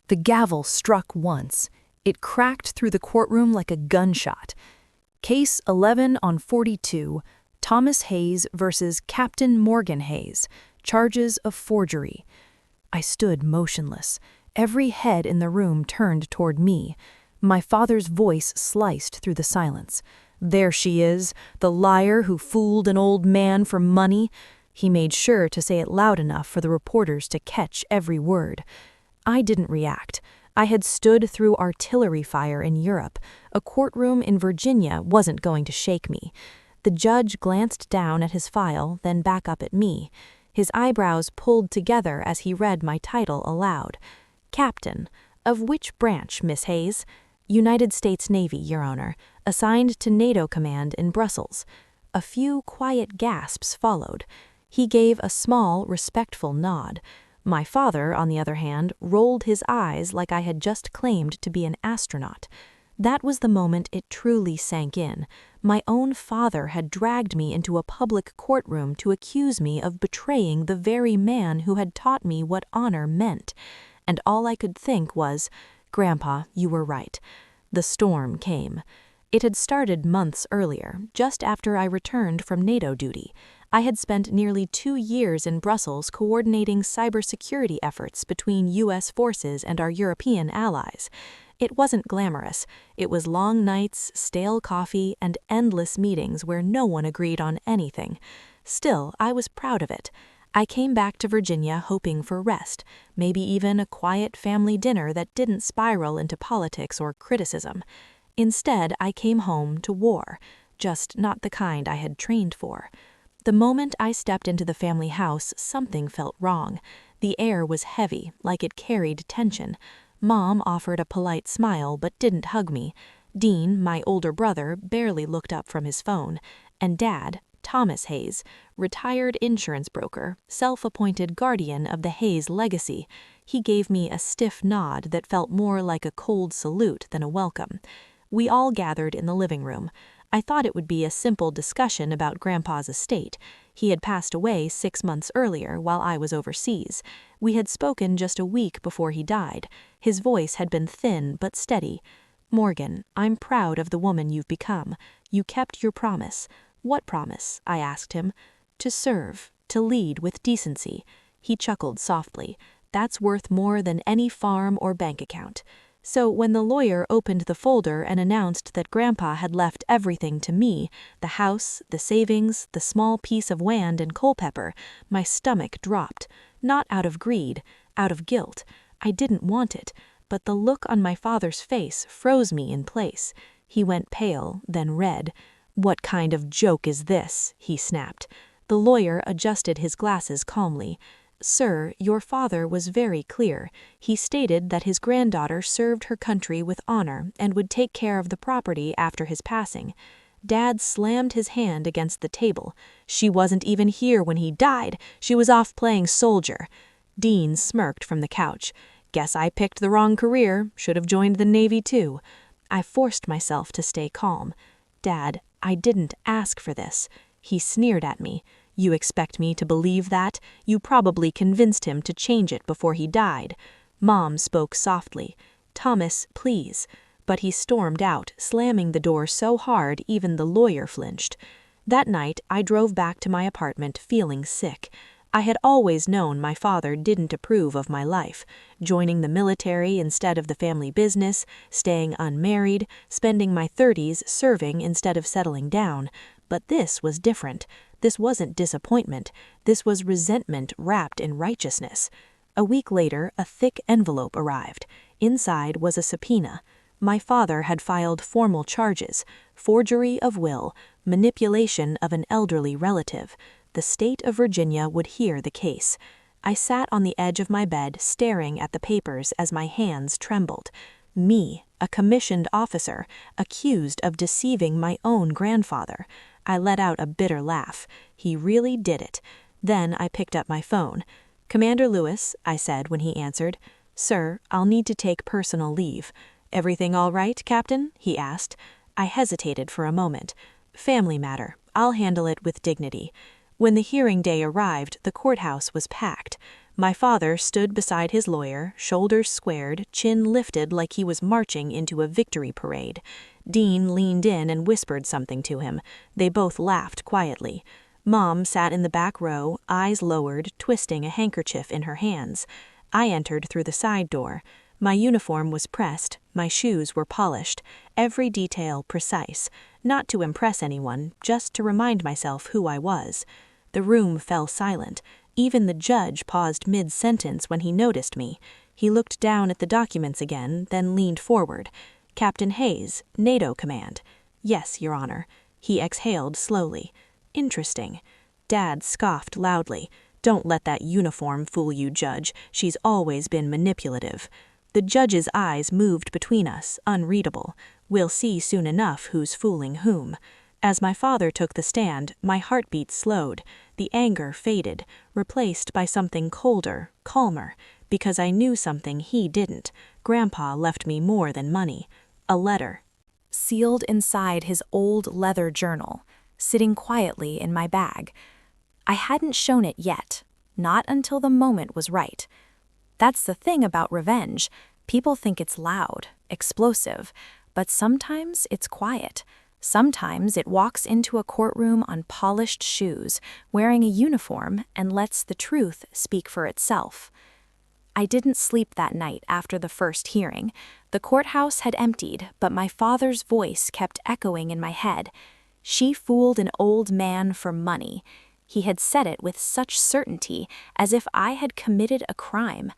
The gavel struck once. It cracked through the courtroom like a gunshot. Case 11 on 42, Thomas Hayes versus Captain Morgan Hayes, charges of forgery. I stood motionless. Every head in the room turned toward me. My father's voice sliced through the silence. There she is, the liar who fooled an old man for money. He made sure to say it loud enough for the reporters to catch every word. I didn't react. I had stood through artillery fire in Europe. A courtroom in Virginia wasn't going to shake me. The judge glanced down at his file, then back up at me. His eyebrows pulled together as he read my title aloud. Captain. Of which branch, Miss Hayes? United States Navy, Your Honor. Assigned to NATO command in Brussels. A few quiet gasps followed. He gave a small, respectful nod. My father, on the other hand, rolled his eyes like I had just claimed to be an astronaut. That was the moment it truly sank in. My own father had dragged me into a public courtroom to accuse me of betraying the very man who had taught me what honor meant. And all I could think was, "Grandpa, you were right." The storm came. It had started months earlier, just after I returned from NATO duty. I had spent nearly 2 years in Brussels coordinating cybersecurity efforts between U.S. forces and our European allies. It wasn't glamorous. It was long nights, stale coffee, and endless meetings where no one agreed on anything. Still, I was proud of it. I came back to Virginia hoping for rest, maybe even a quiet family dinner that didn't spiral into politics or criticism. Instead, I came home to war, just not the kind I had trained for. The moment I stepped into the family house, something felt wrong. The air was heavy, like it carried tension. Mom offered a polite smile but didn't hug me. Dean, my older brother, barely looked up from his phone. And Dad, Thomas Hayes, retired insurance broker, self-appointed guardian of the Hayes legacy, he gave me a stiff nod that felt more like a cold salute than a welcome. We all gathered in the living room. I thought it would be a simple discussion about Grandpa's estate. He had passed away 6 months earlier while I was overseas. We had spoken just a week before he died. His voice had been thin but steady. "Morgan, I'm proud of the woman you've become. You kept your promise." "What promise?" I asked him. "To serve, to lead with decency." He chuckled softly. "That's worth more than any farm or bank account." So when the lawyer opened the folder and announced that Grandpa had left everything to me, the house, the savings, the small piece of land in Culpeper, my stomach dropped. Not out of greed, out of guilt. I didn't want it, but the look on my father's face froze me in place. He went pale, then red. "What kind of joke is this?" he snapped. The lawyer adjusted his glasses calmly. "Sir, your father was very clear. He stated that his granddaughter served her country with honor and would take care of the property after his passing." Dad slammed his hand against the table. "She wasn't even here when he died. She was off playing soldier." Dean smirked from the couch. "Guess I picked the wrong career. Should have joined the Navy too." I forced myself to stay calm. "Dad, I didn't ask for this." He sneered at me. "You expect me to believe that? You probably convinced him to change it before he died." Mom spoke softly. "Thomas, please." But he stormed out, slamming the door so hard even the lawyer flinched. That night, I drove back to my apartment feeling sick. I had always known my father didn't approve of my life. Joining the military instead of the family business, staying unmarried, spending my 30s serving instead of settling down. But this was different. This wasn't disappointment. This was resentment wrapped in righteousness. A week later, a thick envelope arrived. Inside was a subpoena. My father had filed formal charges: forgery of will, manipulation of an elderly relative. The state of Virginia would hear the case. I sat on the edge of my bed staring at the papers as my hands trembled. Me, a commissioned officer, accused of deceiving my own grandfather. I let out a bitter laugh. He really did it. Then I picked up my phone. "Commander Lewis," I said when he answered. "Sir, I'll need to take personal leave." "Everything all right, Captain?" he asked. I hesitated for a moment. "Family matter. I'll handle it with dignity." When the hearing day arrived, the courthouse was packed. My father stood beside his lawyer, shoulders squared, chin lifted like he was marching into a victory parade. Dean leaned in and whispered something to him. They both laughed quietly. Mom sat in the back row, eyes lowered, twisting a handkerchief in her hands. I entered through the side door. My uniform was pressed, my shoes were polished, every detail precise, not to impress anyone, just to remind myself who I was. The room fell silent. Even the judge paused mid-sentence when he noticed me. He looked down at the documents again, then leaned forward. "Captain Hayes, NATO command." "Yes, Your Honor." He exhaled slowly. "Interesting." Dad scoffed loudly. "Don't let that uniform fool you, Judge. She's always been manipulative." The judge's eyes moved between us, unreadable. We'll see soon enough who's fooling whom. As my father took the stand, my heartbeat slowed. The anger faded, replaced by something colder, calmer, because I knew something he didn't. Grandpa left me more than money. A letter. Sealed inside his old leather journal, sitting quietly in my bag. I hadn't shown it yet, not until the moment was right. That's the thing about revenge. People think it's loud, explosive, but sometimes it's quiet. Sometimes it walks into a courtroom on polished shoes, wearing a uniform, and lets the truth speak for itself. I didn't sleep that night after the first hearing. The courthouse had emptied, but my father's voice kept echoing in my head. She fooled an old man for money. He had said it with such certainty, as if I had committed a crime.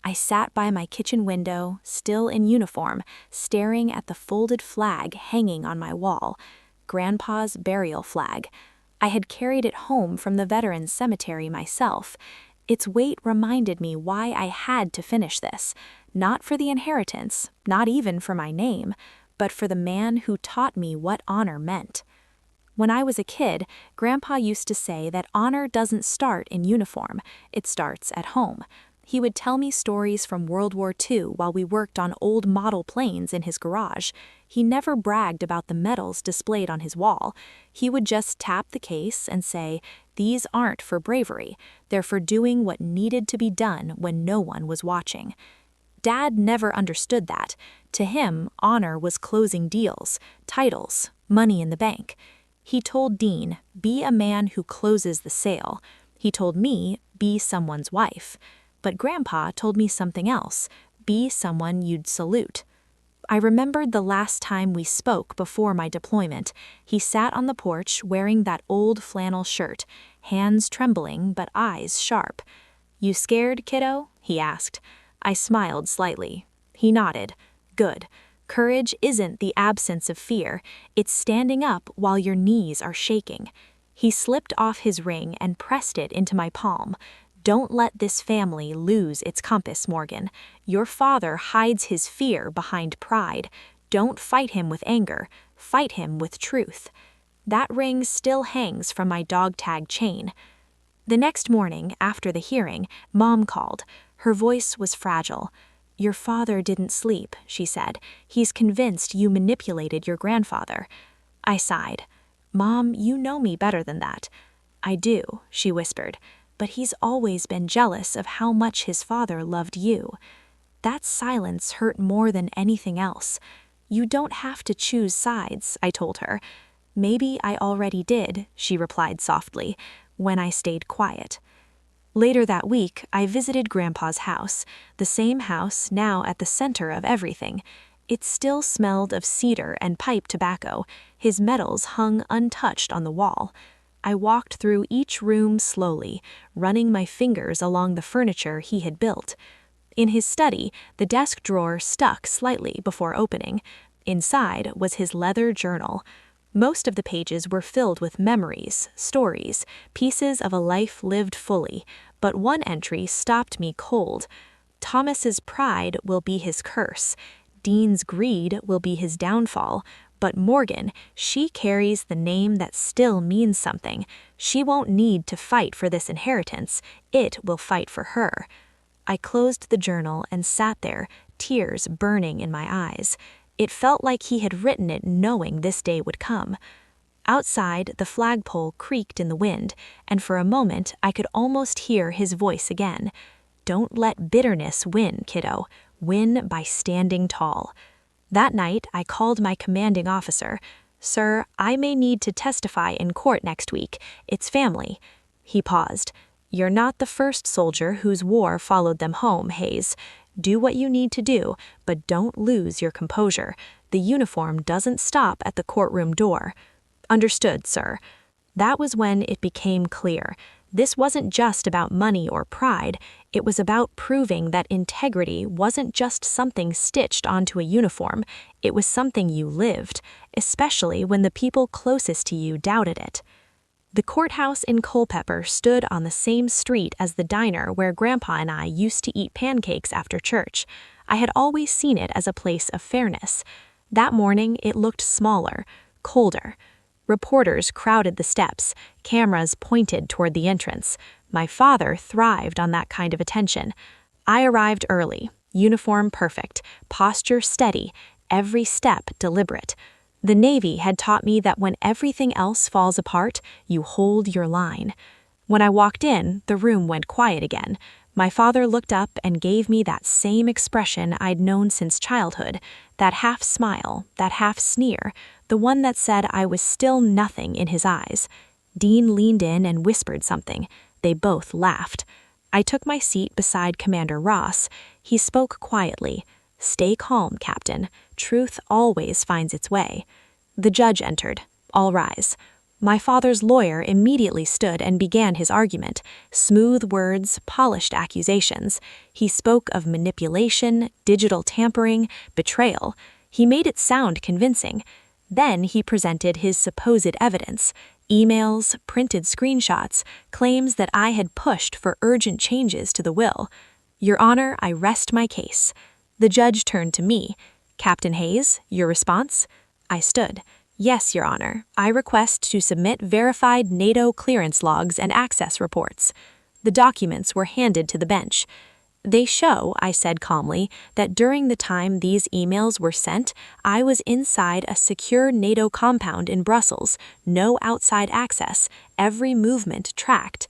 I sat by my kitchen window, still in uniform, staring at the folded flag hanging on my wall. Grandpa's burial flag. I had carried it home from the veterans' cemetery myself. Its weight reminded me why I had to finish this. Not for the inheritance, not even for my name, but for the man who taught me what honor meant. When I was a kid, Grandpa used to say that honor doesn't start in uniform, it starts at home. He would tell me stories from World War II while we worked on old model planes in his garage. He never bragged about the medals displayed on his wall. He would just tap the case and say, "These aren't for bravery, they're for doing what needed to be done when no one was watching." Dad never understood that. To him, honor was closing deals, titles, money in the bank. He told Dean, "Be a man who closes the sale." He told me, "Be someone's wife." But Grandpa told me something else, "Be someone you'd salute." I remembered the last time we spoke before my deployment. He sat on the porch wearing that old flannel shirt, hands trembling but eyes sharp. "You scared, kiddo?" he asked. I smiled slightly. He nodded. "Good. Courage isn't the absence of fear, it's standing up while your knees are shaking." He slipped off his ring and pressed it into my palm. "Don't let this family lose its compass, Morgan. Your father hides his fear behind pride. Don't fight him with anger, fight him with truth." That ring still hangs from my dog tag chain. The next morning, after the hearing, Mom called. Her voice was fragile. "Your father didn't sleep," she said. "He's convinced you manipulated your grandfather." I sighed. "Mom, you know me better than that." "I do," she whispered. "But he's always been jealous of how much his father loved you." That silence hurt more than anything else. "You don't have to choose sides," I told her. "Maybe I already did," she replied softly, when I stayed quiet. Later that week, I visited Grandpa's house, the same house now at the center of everything. It still smelled of cedar and pipe tobacco. His medals hung untouched on the wall. I walked through each room slowly, running my fingers along the furniture he had built. In his study, the desk drawer stuck slightly before opening. Inside was his leather journal. Most of the pages were filled with memories, stories, pieces of a life lived fully, but one entry stopped me cold. "Thomas's pride will be his curse. Dean's greed will be his downfall. But Morgan, she carries the name that still means something. She won't need to fight for this inheritance. It will fight for her." I closed the journal and sat there, tears burning in my eyes. It felt like he had written it knowing this day would come. Outside, the flagpole creaked in the wind, and for a moment I could almost hear his voice again. Don't let bitterness win, kiddo. Win by standing tall. That night, I called my commanding officer. Sir, I may need to testify in court next week. It's family. He paused. You're not the first soldier whose war followed them home, Hayes. Do what you need to do, but don't lose your composure. The uniform doesn't stop at the courtroom door. Understood, sir. That was when it became clear. This wasn't just about money or pride. It was about proving that integrity wasn't just something stitched onto a uniform. It was something you lived, especially when the people closest to you doubted it. The courthouse in Culpeper stood on the same street as the diner where Grandpa and I used to eat pancakes after church. I had always seen it as a place of fairness. That morning, it looked smaller, colder. Reporters crowded the steps, cameras pointed toward the entrance. My father thrived on that kind of attention. I arrived early, uniform perfect, posture steady, every step deliberate. The Navy had taught me that when everything else falls apart, you hold your line. When I walked in, the room went quiet again. My father looked up and gave me that same expression I'd known since childhood, that half smile, that half sneer, the one that said I was still nothing in his eyes. Dean leaned in and whispered something. They both laughed. I took my seat beside Commander Ross. He spoke quietly. Stay calm, Captain. Truth always finds its way. The judge entered. All rise. My father's lawyer immediately stood and began his argument. Smooth words, polished accusations. He spoke of manipulation, digital tampering, betrayal. He made it sound convincing. Then he presented his supposed evidence. Emails, printed screenshots, claims that I had pushed for urgent changes to the will. Your Honor, I rest my case. The judge turned to me. Captain Hayes, your response? I stood. Yes, Your Honor. I request to submit verified NATO clearance logs and access reports. The documents were handed to the bench. They show, I said calmly, that during the time these emails were sent, I was inside a secure NATO compound in Brussels, no outside access, every movement tracked.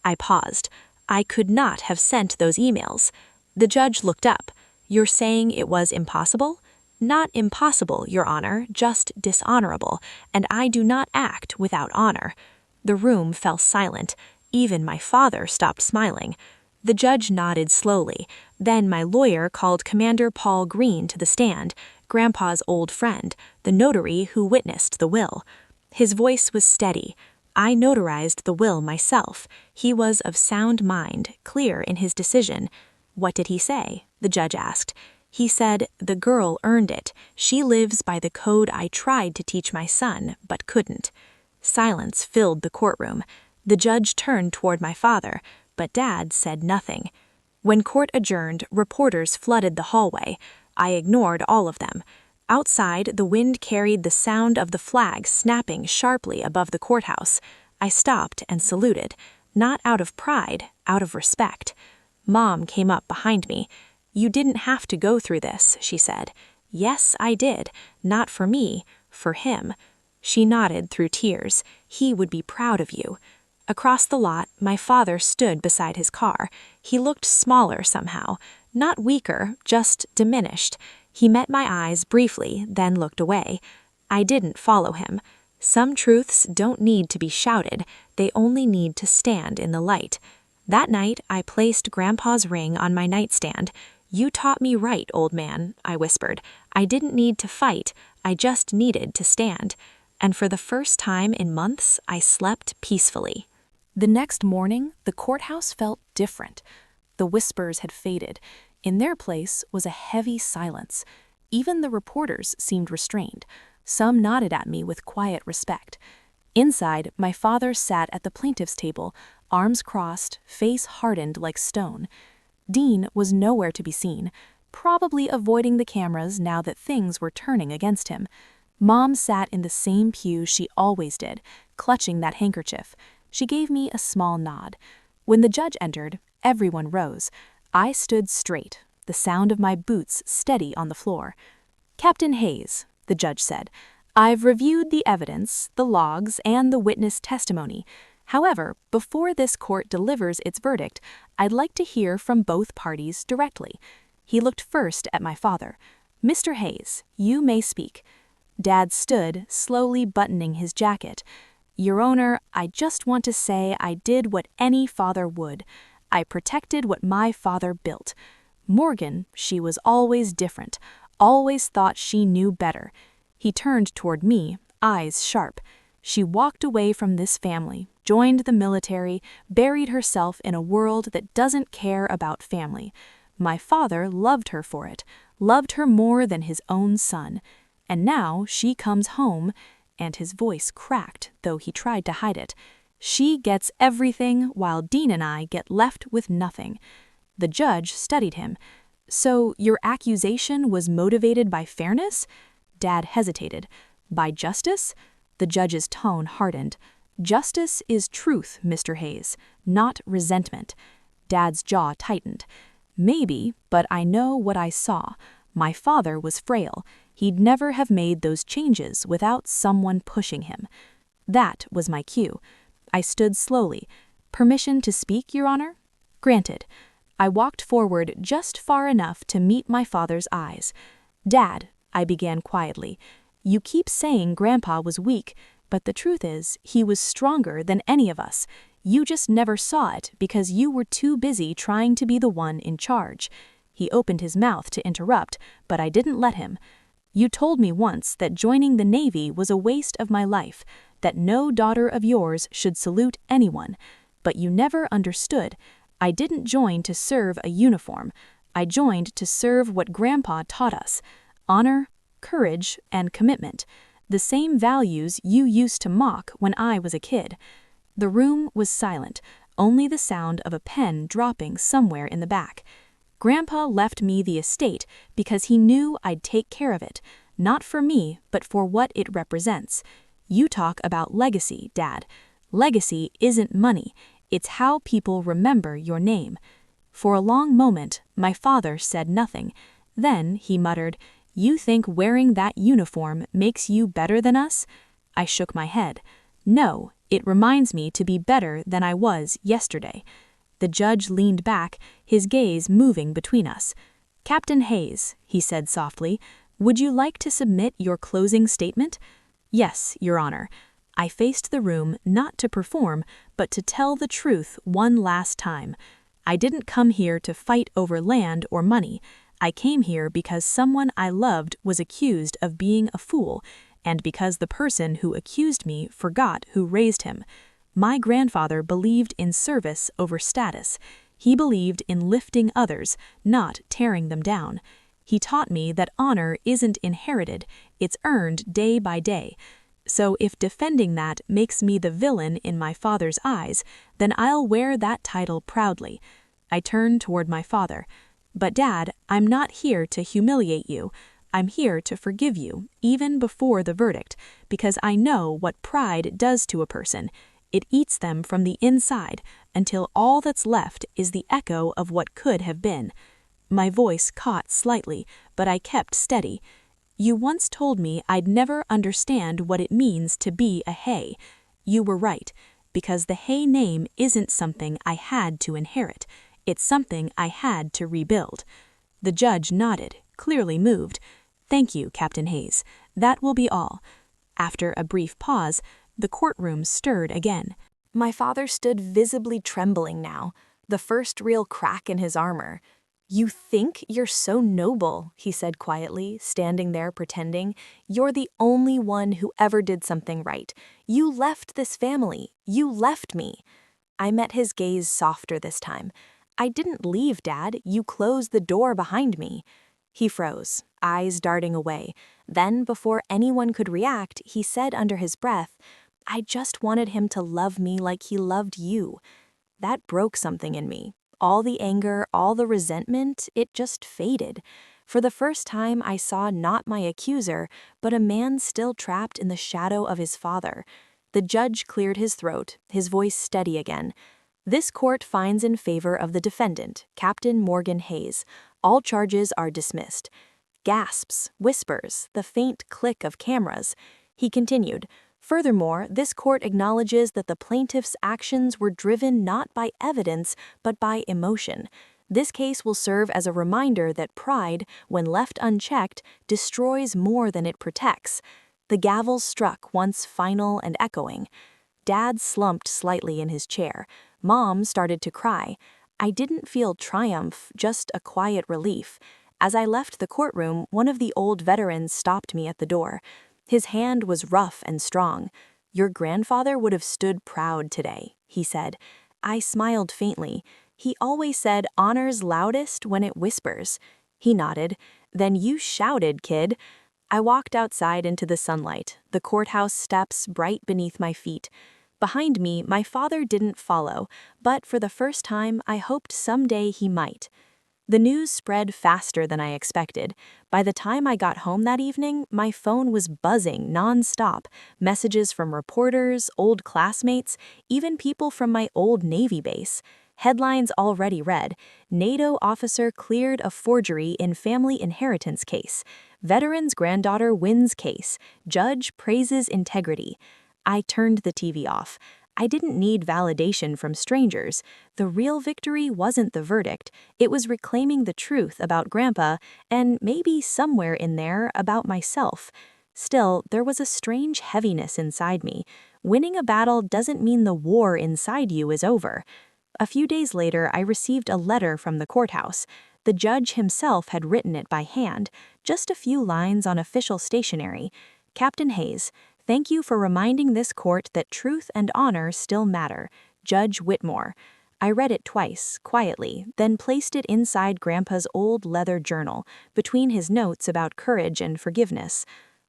I paused. I could not have sent those emails. The judge looked up. You're saying it was impossible? Not impossible, Your Honor, just dishonorable, and I do not act without honor. The room fell silent. Even my father stopped smiling. The judge nodded slowly. Then my lawyer called Commander Paul Green to the stand, Grandpa's old friend, the notary who witnessed the will. His voice was steady. I notarized the will myself. He was of sound mind, clear in his decision. What did he say? The judge asked. He said, the girl earned it. She lives by the code I tried to teach my son, but couldn't. Silence filled the courtroom. The judge turned toward my father, but Dad said nothing. When court adjourned, reporters flooded the hallway. I ignored all of them. Outside, the wind carried the sound of the flag snapping sharply above the courthouse. I stopped and saluted, not out of pride, out of respect. Mom came up behind me. You didn't have to go through this, she said. Yes, I did. Not for me, for him. She nodded through tears. He would be proud of you. Across the lot, my father stood beside his car. He looked smaller somehow. Not weaker, just diminished. He met my eyes briefly, then looked away. I didn't follow him. Some truths don't need to be shouted. They only need to stand in the light. That night, I placed Grandpa's ring on my nightstand. You taught me right, old man, I whispered. I didn't need to fight. I just needed to stand. And for the first time in months, I slept peacefully. The next morning, the courthouse felt different. The whispers had faded. In their place was a heavy silence. Even the reporters seemed restrained. Some nodded at me with quiet respect. Inside, my father sat at the plaintiff's table, arms crossed, face hardened like stone. Dean was nowhere to be seen, probably avoiding the cameras now that things were turning against him. Mom sat in the same pew she always did, clutching that handkerchief. She gave me a small nod. When the judge entered, everyone rose. I stood straight, the sound of my boots steady on the floor. Captain Hayes, the judge said, I've reviewed the evidence, the logs, and the witness testimony. However, before this court delivers its verdict, I'd like to hear from both parties directly. He looked first at my father. Mr. Hayes, you may speak. Dad stood, slowly buttoning his jacket. Your Honor, I just want to say I did what any father would. I protected what my father built. Morgan, she was always different, always thought she knew better. He turned toward me, eyes sharp. She walked away from this family, joined the military, buried herself in a world that doesn't care about family. My father loved her for it, loved her more than his own son. And now she comes home, and his voice cracked, though he tried to hide it. She gets everything, while Dean and I get left with nothing. The judge studied him. So your accusation was motivated by fairness? Dad hesitated. By justice? The judge's tone hardened. Justice is truth, Mr. Hayes, not resentment. Dad's jaw tightened. Maybe, but I know what I saw. My father was frail. He'd never have made those changes without someone pushing him. That was my cue. I stood slowly. Permission to speak, Your Honor? Granted. I walked forward just far enough to meet my father's eyes. Dad, I began quietly, you keep saying Grandpa was weak, but the truth is, he was stronger than any of us. You just never saw it because you were too busy trying to be the one in charge. He opened his mouth to interrupt, but I didn't let him. You told me once that joining the Navy was a waste of my life, that no daughter of yours should salute anyone. But you never understood. I didn't join to serve a uniform. I joined to serve what Grandpa taught us. Honor, courage, and commitment. The same values you used to mock when I was a kid. The room was silent, only the sound of a pen dropping somewhere in the back. Grandpa left me the estate because he knew I'd take care of it, not for me, but for what it represents. You talk about legacy, Dad. Legacy isn't money. It's how people remember your name. For a long moment, my father said nothing. Then he muttered, You think wearing that uniform makes you better than us? I shook my head. No, it reminds me to be better than I was yesterday. The judge leaned back, his gaze moving between us. Captain Hayes, he said softly, would you like to submit your closing statement? Yes, Your Honor. I faced the room not to perform, but to tell the truth one last time. I didn't come here to fight over land or money. I came here because someone I loved was accused of being a fool, and because the person who accused me forgot who raised him. My grandfather believed in service over status. He believed in lifting others, not tearing them down. He taught me that honor isn't inherited, it's earned day by day. So if defending that makes me the villain in my father's eyes, then I'll wear that title proudly. I turned toward my father. But Dad, I'm not here to humiliate you. I'm here to forgive you, even before the verdict, because I know what pride does to a person. It eats them from the inside until all that's left is the echo of what could have been. My voice caught slightly, but I kept steady. You once told me I'd never understand what it means to be a Hay. You were right, because the Hay name isn't something I had to inherit. It's something I had to rebuild. The judge nodded, clearly moved. Thank you, Captain Hayes. That will be all. After a brief pause, the courtroom stirred again. My father stood visibly trembling now, the first real crack in his armor. You think you're so noble, he said quietly, standing there pretending. You're the only one who ever did something right. You left this family. You left me. I met his gaze softer this time. I didn't leave, Dad. You closed the door behind me. He froze, eyes darting away. Then, before anyone could react, he said under his breath, I just wanted him to love me like he loved you. That broke something in me. All the anger, all the resentment, it just faded. For the first time, I saw not my accuser, but a man still trapped in the shadow of his father. The judge cleared his throat, his voice steady again. This court finds in favor of the defendant, Captain Morgan Hayes. All charges are dismissed. Gasps, whispers, the faint click of cameras. He continued, "Furthermore, this court acknowledges that the plaintiff's actions were driven not by evidence but by emotion. This case will serve as a reminder that pride, when left unchecked, destroys more than it protects." The gavel struck once final and echoing. Dad slumped slightly in his chair. Mom started to cry. I didn't feel triumph, just a quiet relief. As I left the courtroom, one of the old veterans stopped me at the door. His hand was rough and strong. "Your grandfather would have stood proud today," he said. I smiled faintly. He always said honor's loudest when it whispers. He nodded. "Then you shouted, kid." I walked outside into the sunlight, the courthouse steps bright beneath my feet. Behind me, my father didn't follow, but for the first time, I hoped someday he might. The news spread faster than I expected. By the time I got home that evening, my phone was buzzing non-stop. Messages from reporters, old classmates, even people from my old Navy base. Headlines already read, "NATO officer cleared of forgery in family inheritance case. Veteran's granddaughter wins case. Judge praises integrity." I turned the TV off. I didn't need validation from strangers. The real victory wasn't the verdict. It was reclaiming the truth about Grandpa, and maybe somewhere in there about myself. Still, there was a strange heaviness inside me. Winning a battle doesn't mean the war inside you is over. A few days later, I received a letter from the courthouse. The judge himself had written it by hand, just a few lines on official stationery. "Captain Hayes, thank you for reminding this court that truth and honor still matter. Judge Whitmore." I read it twice, quietly, then placed it inside Grandpa's old leather journal, between his notes about courage and forgiveness.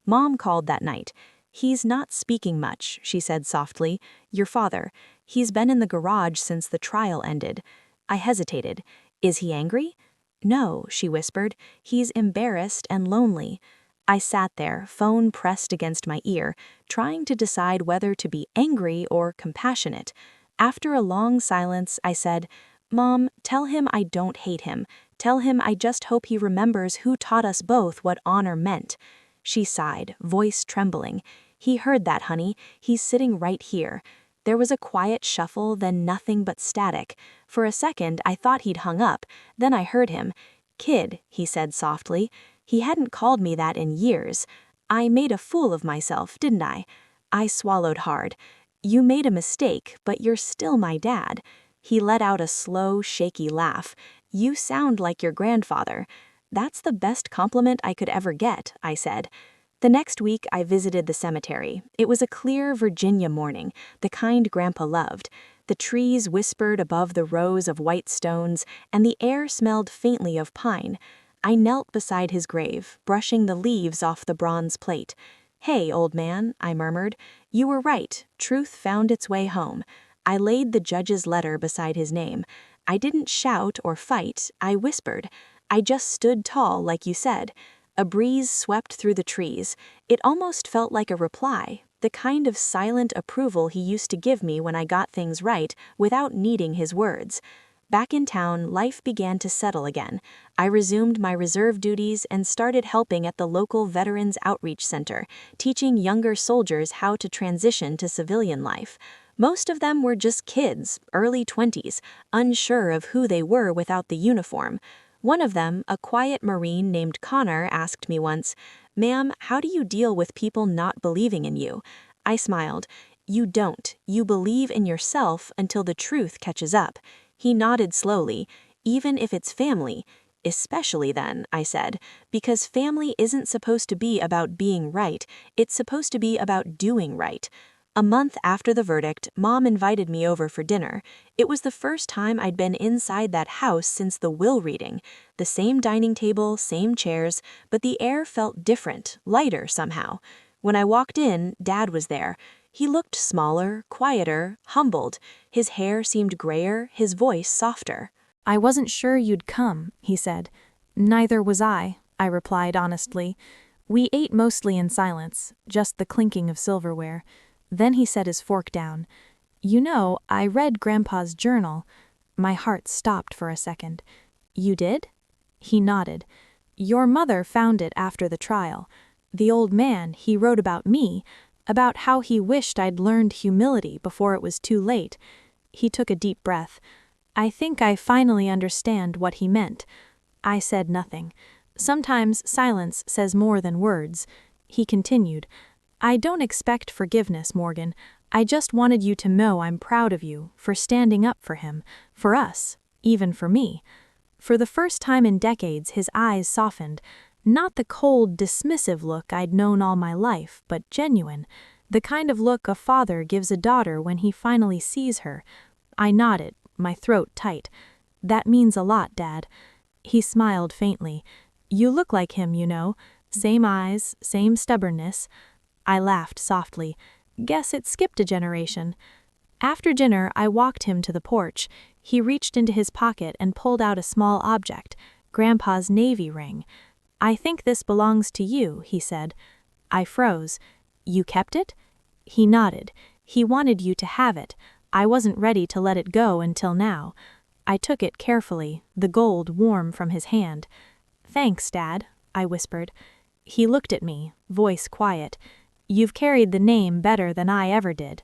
Mom called that night. "He's not speaking much," she said softly. "Your father. He's been in the garage since the trial ended." I hesitated. "Is he angry?" "No," she whispered. "He's embarrassed and lonely." I sat there, phone pressed against my ear, trying to decide whether to be angry or compassionate. After a long silence, I said, "Mom, tell him I don't hate him. Tell him I just hope he remembers who taught us both what honor meant." She sighed, voice trembling. "He heard that, honey. He's sitting right here." There was a quiet shuffle, then nothing but static. For a second, I thought he'd hung up. Then I heard him. "Kid," he said softly. He hadn't called me that in years. "I made a fool of myself, didn't I?" I swallowed hard. "You made a mistake, but you're still my dad." He let out a slow, shaky laugh. "You sound like your grandfather." "That's the best compliment I could ever get," I said. The next week, I visited the cemetery. It was a clear Virginia morning, the kind Grandpa loved. The trees whispered above the rows of white stones, and the air smelled faintly of pine. I knelt beside his grave, brushing the leaves off the bronze plate. "Hey, old man," I murmured. "You were right. Truth found its way home." I laid the judge's letter beside his name. I didn't shout or fight, I whispered. I just stood tall, like you said. A breeze swept through the trees. It almost felt like a reply, the kind of silent approval he used to give me when I got things right without needing his words. Back in town, life began to settle again. I resumed my reserve duties and started helping at the local Veterans Outreach Center, teaching younger soldiers how to transition to civilian life. Most of them were just kids, early 20s, unsure of who they were without the uniform. One of them, a quiet Marine named Connor, asked me once, "Ma'am, how do you deal with people not believing in you?" I smiled. "You don't. You believe in yourself until the truth catches up." He nodded slowly. "Even if it's family." "Especially then," I said, "because family isn't supposed to be about being right, it's supposed to be about doing right." A month after the verdict, Mom invited me over for dinner. It was the first time I'd been inside that house since the will reading. The same dining table, same chairs, but the air felt different, lighter somehow. When I walked in, Dad was there. He looked smaller, quieter, humbled. His hair seemed grayer, his voice softer. "I wasn't sure you'd come," he said. "Neither was I replied honestly. We ate mostly in silence, just the clinking of silverware. Then he set his fork down. "You know, I read Grandpa's journal." My heart stopped for a second. "You did?" He nodded. "Your mother found it after the trial. The old man, he wrote about me, about how he wished I'd learned humility before it was too late. He took a deep breath. I think I finally understand what he meant. I said nothing. Sometimes silence says more than words. He continued, I don't expect forgiveness, Morgan. I just wanted you to know I'm proud of you for standing up for him, for us, even for me. For the first time in decades, his eyes softened. Not the cold, dismissive look I'd known all my life, but genuine. The kind of look a father gives a daughter when he finally sees her. I nodded, my throat tight. That means a lot, Dad. He smiled faintly. You look like him, you know. Same eyes, same stubbornness. I laughed softly. Guess it skipped a generation. After dinner, I walked him to the porch. He reached into his pocket and pulled out a small object, Grandpa's navy ring. I think this belongs to you, he said. I froze. You kept it? He nodded. He wanted you to have it. I wasn't ready to let it go until now. I took it carefully, the gold warm from his hand. Thanks, Dad, I whispered. He looked at me, voice quiet. You've carried the name better than I ever did.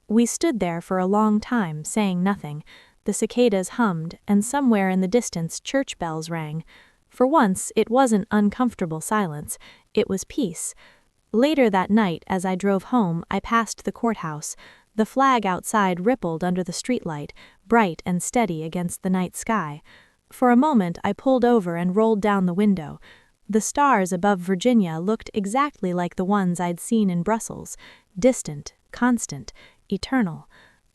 We stood there for a long time, saying nothing. The cicadas hummed, and somewhere in the distance church bells rang. For once, it wasn't uncomfortable silence. It was peace. Later that night, as I drove home, I passed the courthouse. The flag outside rippled under the streetlight, bright and steady against the night sky. For a moment, I pulled over and rolled down the window. The stars above Virginia looked exactly like the ones I'd seen in Brussels, distant, constant, eternal.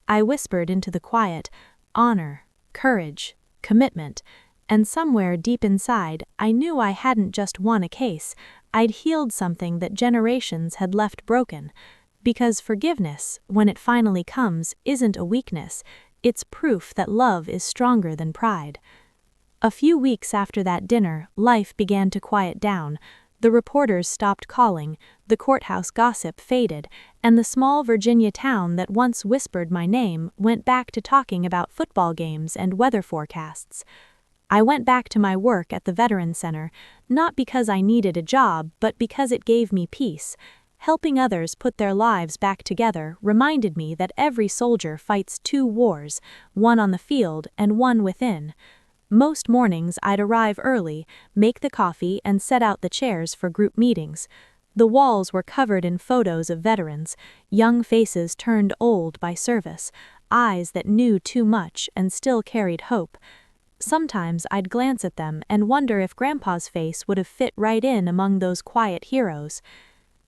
I whispered into the quiet, honor, courage, commitment. And somewhere deep inside, I knew I hadn't just won a case, I'd healed something that generations had left broken. Because forgiveness, when it finally comes, isn't a weakness, it's proof that love is stronger than pride. A few weeks after that dinner, life began to quiet down. The reporters stopped calling, the courthouse gossip faded, and the small Virginia town that once whispered my name went back to talking about football games and weather forecasts. I went back to my work at the Veterans Center, not because I needed a job, but because it gave me peace. Helping others put their lives back together reminded me that every soldier fights two wars, one on the field and one within. Most mornings I'd arrive early, make the coffee, and set out the chairs for group meetings. The walls were covered in photos of veterans, young faces turned old by service, eyes that knew too much and still carried hope. Sometimes I'd glance at them and wonder if Grandpa's face would have fit right in among those quiet heroes.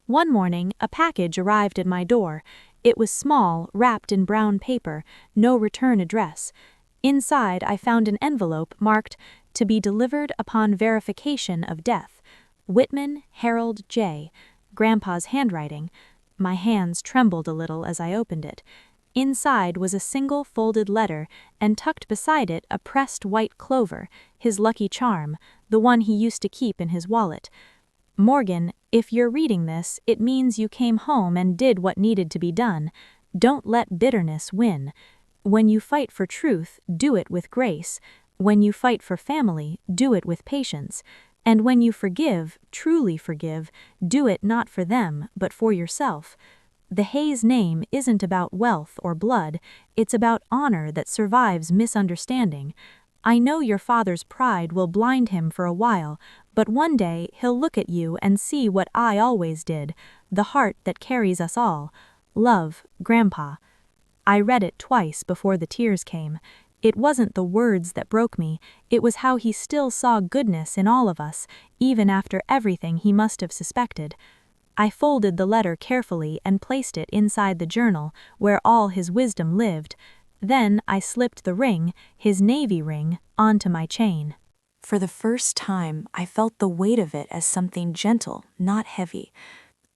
One morning, a package arrived at my door. It was small, wrapped in brown paper, no return address. Inside, I found an envelope marked, "To be delivered upon verification of death. Whitman Harold J." Grandpa's handwriting. My hands trembled a little as I opened it. Inside was a single folded letter, and tucked beside it a pressed white clover, his lucky charm, the one he used to keep in his wallet. Morgan, if you're reading this, it means you came home and did what needed to be done. Don't let bitterness win. When you fight for truth, do it with grace. When you fight for family, do it with patience. And when you forgive, truly forgive, do it not for them, but for yourself. The Hayes name isn't about wealth or blood, it's about honor that survives misunderstanding. I know your father's pride will blind him for a while, but one day he'll look at you and see what I always did, the heart that carries us all. Love, Grandpa. I read it twice before the tears came. It wasn't the words that broke me, it was how he still saw goodness in all of us, even after everything he must have suspected. I folded the letter carefully and placed it inside the journal, where all his wisdom lived. Then I slipped the ring, his navy ring, onto my chain. For the first time, I felt the weight of it as something gentle, not heavy.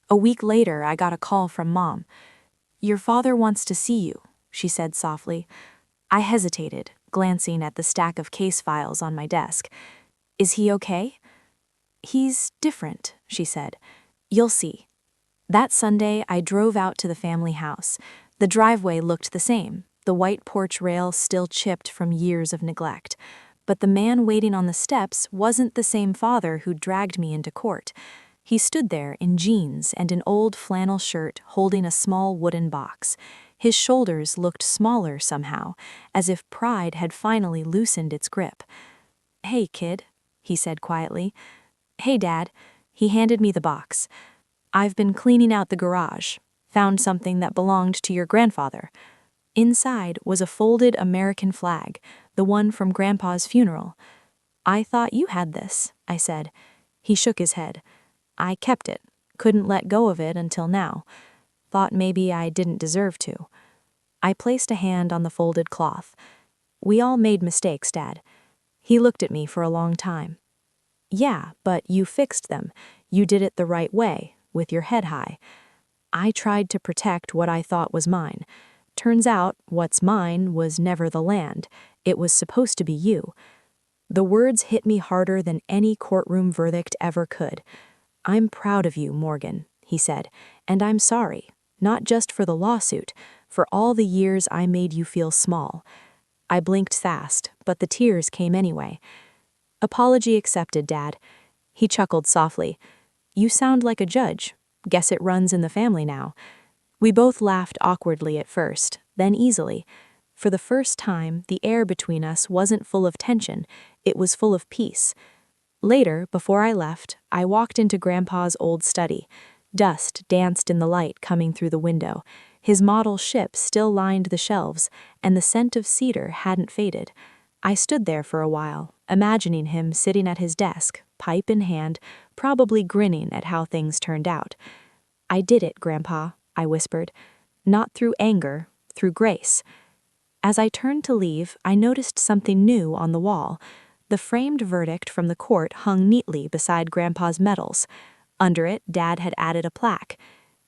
A week later, I got a call from Mom. "Your father wants to see you," she said softly. I hesitated, glancing at the stack of case files on my desk. "Is he okay?" "He's different," she said. "You'll see." That Sunday, I drove out to the family house. The driveway looked the same, the white porch rail still chipped from years of neglect. But the man waiting on the steps wasn't the same father who dragged me into court. He stood there in jeans and an old flannel shirt holding a small wooden box. His shoulders looked smaller somehow, as if pride had finally loosened its grip. "Hey, kid," he said quietly. "Hey, Dad." He handed me the box. "I've been cleaning out the garage. Found something that belonged to your grandfather." Inside was a folded American flag, the one from Grandpa's funeral. "I thought you had this," I said. He shook his head. "I kept it. Couldn't let go of it until now. Thought maybe I didn't deserve to." I placed a hand on the folded cloth. "We all made mistakes, Dad." He looked at me for a long time. "Yeah, but you fixed them. You did it the right way, with your head high." I tried to protect what I thought was mine. Turns out, what's mine was never the land. It was supposed to be you. The words hit me harder than any courtroom verdict ever could. "I'm proud of you, Morgan," he said, "and I'm sorry, not just for the lawsuit, for all the years I made you feel small." I blinked fast, but the tears came anyway. "Apology accepted, Dad." He chuckled softly. "You sound like a judge. Guess it runs in the family now." We both laughed awkwardly at first, then easily. For the first time, the air between us wasn't full of tension, it was full of peace. Later, before I left, I walked into Grandpa's old study. Dust danced in the light coming through the window. His model ship still lined the shelves, and the scent of cedar hadn't faded. I stood there for a while, imagining him sitting at his desk, pipe in hand, probably grinning at how things turned out. "I did it, Grandpa," I whispered. "Not through anger, through grace." As I turned to leave, I noticed something new on the wall. The framed verdict from the court hung neatly beside Grandpa's medals. Under it, Dad had added a plaque.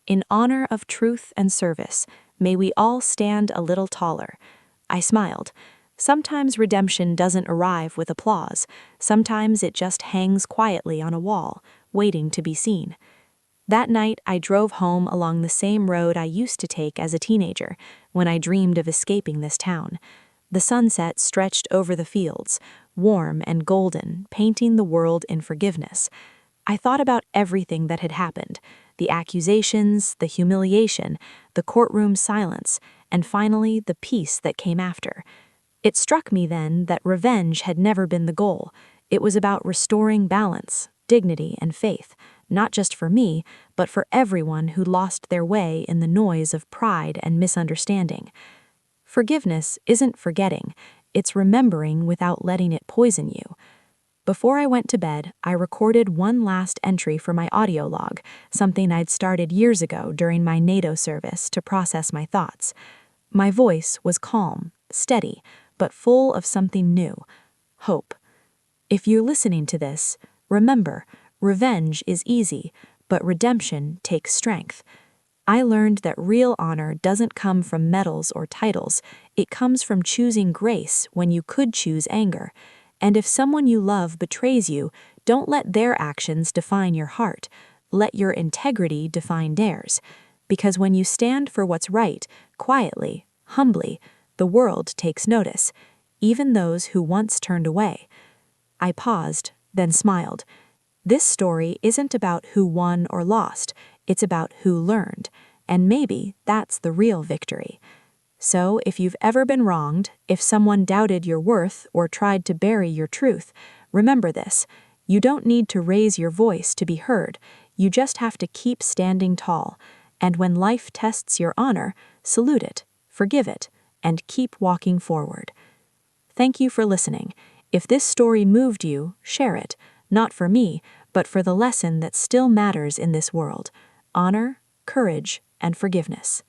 "In honor of truth and service, may we all stand a little taller." I smiled. Sometimes redemption doesn't arrive with applause. Sometimes it just hangs quietly on a wall, waiting to be seen. That night, I drove home along the same road I used to take as a teenager, when I dreamed of escaping this town. The sunset stretched over the fields, warm and golden, painting the world in forgiveness. I thought about everything that had happened, the accusations, the humiliation, the courtroom silence, and finally the peace that came after. It struck me then that revenge had never been the goal. It was about restoring balance, dignity, and faith, not just for me, but for everyone who lost their way in the noise of pride and misunderstanding. Forgiveness isn't forgetting, it's remembering without letting it poison you. Before I went to bed, I recorded one last entry for my audio log, something I'd started years ago during my NATO service to process my thoughts. My voice was calm, steady, but full of something new: hope. If you're listening to this, remember, revenge is easy, but redemption takes strength. I learned that real honor doesn't come from medals or titles, it comes from choosing grace when you could choose anger. And if someone you love betrays you, don't let their actions define your heart. Let your integrity define theirs. Because when you stand for what's right, quietly, humbly, the world takes notice, even those who once turned away. I paused, then smiled. This story isn't about who won or lost, it's about who learned, and maybe that's the real victory. So if you've ever been wronged, if someone doubted your worth or tried to bury your truth, remember this: you don't need to raise your voice to be heard, you just have to keep standing tall, and when life tests your honor, salute it, forgive it, and keep walking forward. Thank you for listening. If this story moved you, share it, not for me, but for the lesson that still matters in this world: honor, courage, and forgiveness.